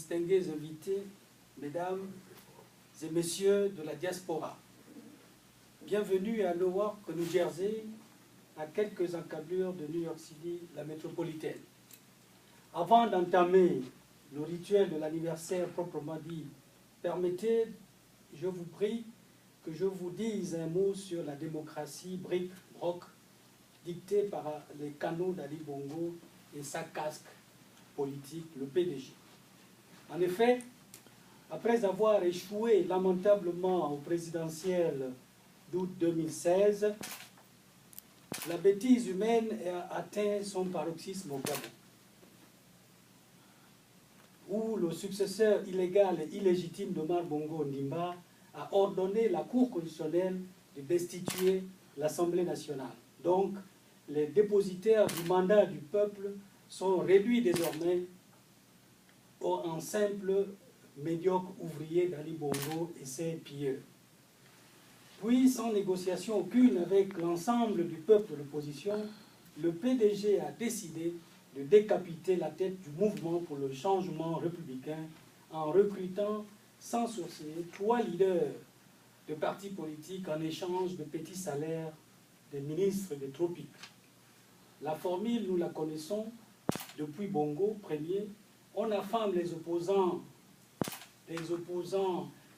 distingués invités, mesdames et messieurs de la diaspora, bienvenue à Newark, New Jersey, à quelques encablures de New York City, la métropolitaine. Avant d'entamer le rituel de l'anniversaire proprement dit, permettez, je vous prie, que je vous dise un mot sur la démocratie bric-broc dictée par les canaux d'Ali Bongo et sa casque politique, le PDG. En effet, après avoir échoué lamentablement au présidentiel d'août 2016, la bêtise humaine a atteint son paroxysme au Gabon, où le successeur illégal et illégitime d'Omar Bongo Ondimba a ordonné la Cour constitutionnelle de destituer l'Assemblée nationale. Donc, les dépositaires du mandat du peuple sont réduits désormais en simples médiocres ouvriers d'Ali Bongo et ses pilleurs. Puis, sans négociation aucune avec l'ensemble du peuple de l'opposition, le PDG a décidé de décapiter la tête du mouvement pour le changement républicain en recrutant sans sourciller 3 leaders de partis politiques en échange de petits salaires des ministres des tropiques. La formule, nous la connaissons depuis Bongo, premier, on affame les opposants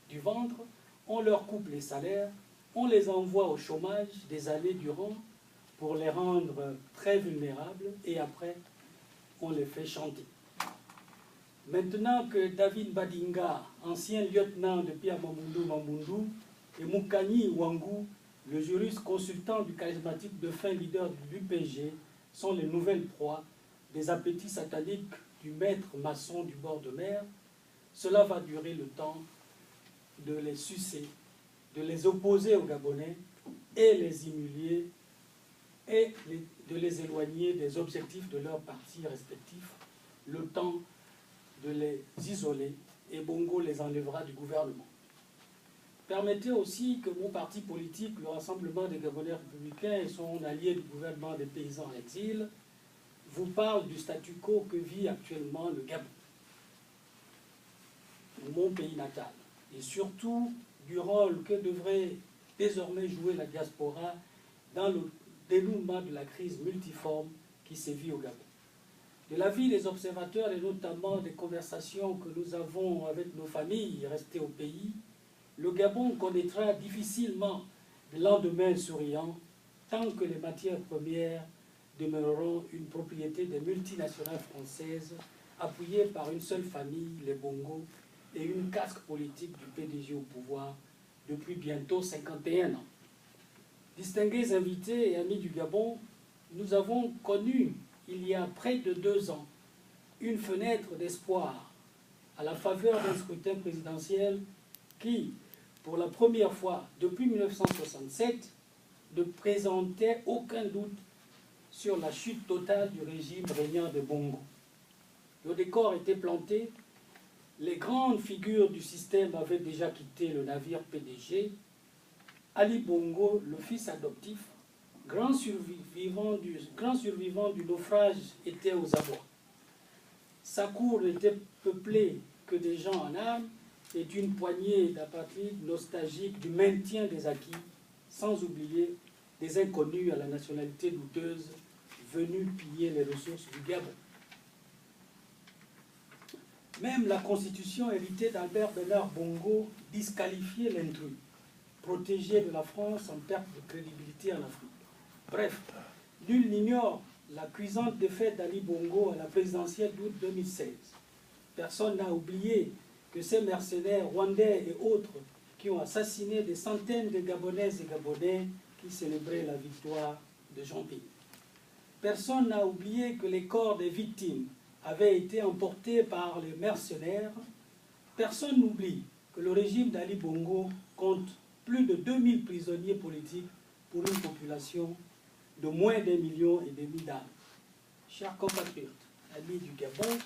du ventre, on leur coupe les salaires, on les envoie au chômage des années durant pour les rendre très vulnérables et après, on les fait chanter. Maintenant que David Badinga, ancien lieutenant de Pierre Mamundou, et Moukani Ouangou, le juriste consultant du charismatique de fin leader du UPG, sont les nouvelles proies des appétits sataniques du maître maçon du bord de mer, cela va durer le temps de les sucer, de les opposer aux Gabonais et les humilier et de les éloigner des objectifs de leurs partis respectifs, le temps de les isoler, et Bongo les enlèvera du gouvernement. Permettez aussi que mon parti politique, le Rassemblement des Gabonais républicains et son allié du gouvernement des paysans en exil, vous parle du statu quo que vit actuellement le Gabon, mon pays natal, et surtout du rôle que devrait désormais jouer la diaspora dans le dénouement de la crise multiforme qui sévit au Gabon. De l'avis des observateurs et notamment des conversations que nous avons avec nos familles restées au pays, le Gabon connaîtra difficilement le lendemain souriant tant que les matières premières demeureront une propriété des multinationales françaises appuyées par une seule famille, les Bongo, et une casque politique du PDG au pouvoir depuis bientôt 51 ans. Distingués invités et amis du Gabon, nous avons connu, il y a près de 2 ans, une fenêtre d'espoir à la faveur d'un scrutin présidentiel qui, pour la première fois depuis 1967, ne présentait aucun doute sur la chute totale du régime régnant de Bongo. Le décor était planté, les grandes figures du système avaient déjà quitté le navire PDG. Ali Bongo, le fils adoptif, grand survivant du naufrage, était aux abois. Sa cour n'était peuplée que des gens en âme et d'une poignée d'apatrides nostalgiques du maintien des acquis, sans oublier des inconnus à la nationalité douteuse venus piller les ressources du Gabon. Même la constitution héritée d'Albert Bernard Bongo disqualifiait l'intrus, protégé de la France en perte de crédibilité en Afrique. Bref, nul n'ignore la cuisante défaite d'Ali Bongo à la présidentielle d'août 2016. Personne n'a oublié que ces mercenaires rwandais et autres qui ont assassiné des centaines de Gabonaises et Gabonais qui célébraient la victoire de Jean-Pierre. Personne n'a oublié que les corps des victimes avaient été emportés par les mercenaires. Personne n'oublie que le régime d'Ali Bongo compte plus de 2000 prisonniers politiques pour une population de moins d'1,5 million d'âmes. Chers compatriotes, amis du Gabon,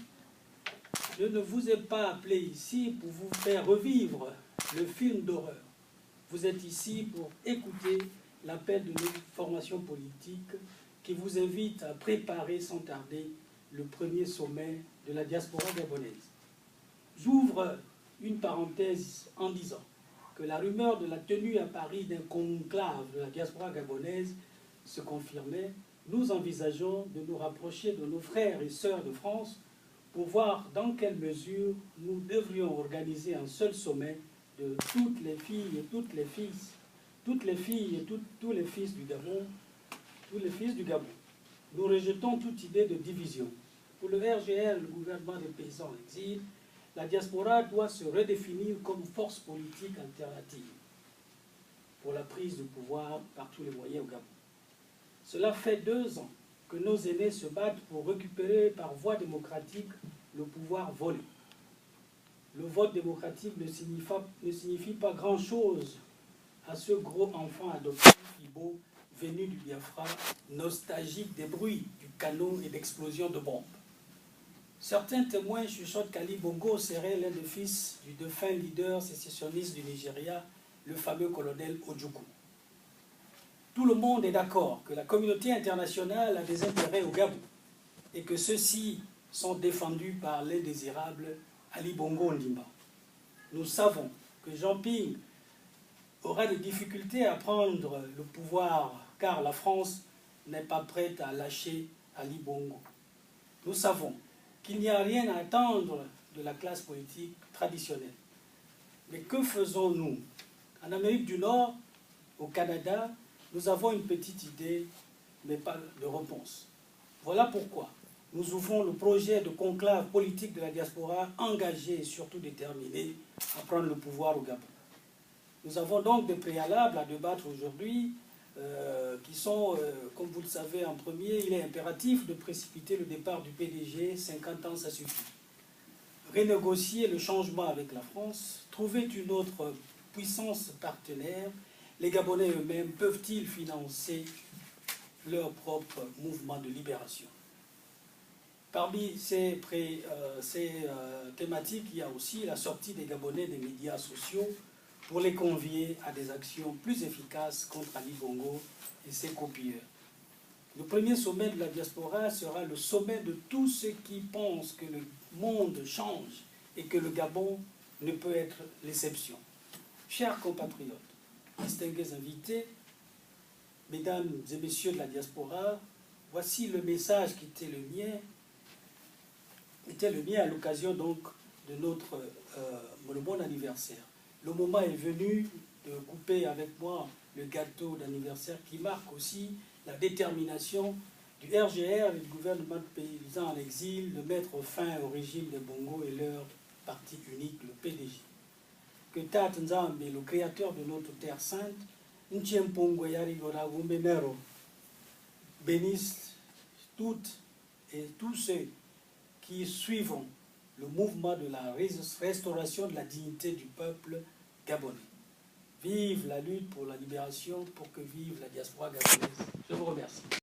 je ne vous ai pas appelé ici pour vous faire revivre le film d'horreur. Vous êtes ici pour écouter l'appel de nos formations politiques qui vous invite à préparer sans tarder le premier sommet de la diaspora gabonaise. J'ouvre une parenthèse en disant que la rumeur de la tenue à Paris d'un conclave de la diaspora gabonaise se confirmait. Nous envisageons de nous rapprocher de nos frères et sœurs de France pour voir dans quelle mesure nous devrions organiser un seul sommet de toutes les filles et tous les fils du Gabon, Nous rejetons toute idée de division. Pour le RGR, le gouvernement des paysans en exil, la diaspora doit se redéfinir comme force politique alternative pour la prise de pouvoir par tous les moyens au Gabon. Cela fait 2 ans que nos aînés se battent pour récupérer par voie démocratique le pouvoir volé. Le vote démocratique ne signifie pas grand-chose à ce gros enfant adoptif Ibo venu du Biafra, nostalgique des bruits du canon et d'explosions de bombes. Certains témoins chuchotent qu'Ali Bongo serait l'un des fils du défunt leader sécessionniste du Nigeria, le fameux colonel Ojukwu. Tout le monde est d'accord que la communauté internationale a des intérêts au Gabon et que ceux-ci sont défendus par l'indésirable Ali Bongo Ondimba. Nous savons que Jean Ping aura des difficultés à prendre le pouvoir car la France n'est pas prête à lâcher Ali Bongo. Nous savons qu'il n'y a rien à attendre de la classe politique traditionnelle. Mais que faisons-nous? En Amérique du Nord, au Canada, nous avons une petite idée, mais pas de réponse. Voilà pourquoi nous ouvrons le projet de conclave politique de la diaspora engagée et surtout déterminée à prendre le pouvoir au Gabon. Nous avons donc des préalables à débattre aujourd'hui qui sont, comme vous le savez, en premier, il est impératif de précipiter le départ du PDG, 50 ans ça suffit. Renégocier le changement avec la France, trouver une autre puissance partenaire. Les Gabonais eux-mêmes peuvent-ils financer leur propre mouvement de libération? Parmi ces thématiques, il y a aussi la sortie des Gabonais des médias sociaux pour les convier à des actions plus efficaces contre Ali Bongo et ses copieurs. Le premier sommet de la diaspora sera le sommet de tous ceux qui pensent que le monde change et que le Gabon ne peut être l'exception. Chers compatriotes, distingués invités, mesdames et messieurs de la diaspora, voici le message qui était le mien à l'occasion donc de le bon anniversaire. Le moment est venu de couper avec moi le gâteau d'anniversaire qui marque aussi la détermination du RGR et du gouvernement de paysans en exil de mettre fin au régime des Bongo et leur parti unique, le PDG. Que Tat Nzambe, le créateur de notre terre sainte, bénisse toutes et tous ceux qui suivent le mouvement de la restauration de la dignité du peuple gabonais. Vive la lutte pour la libération, pour que vive la diaspora gabonaise. Je vous remercie.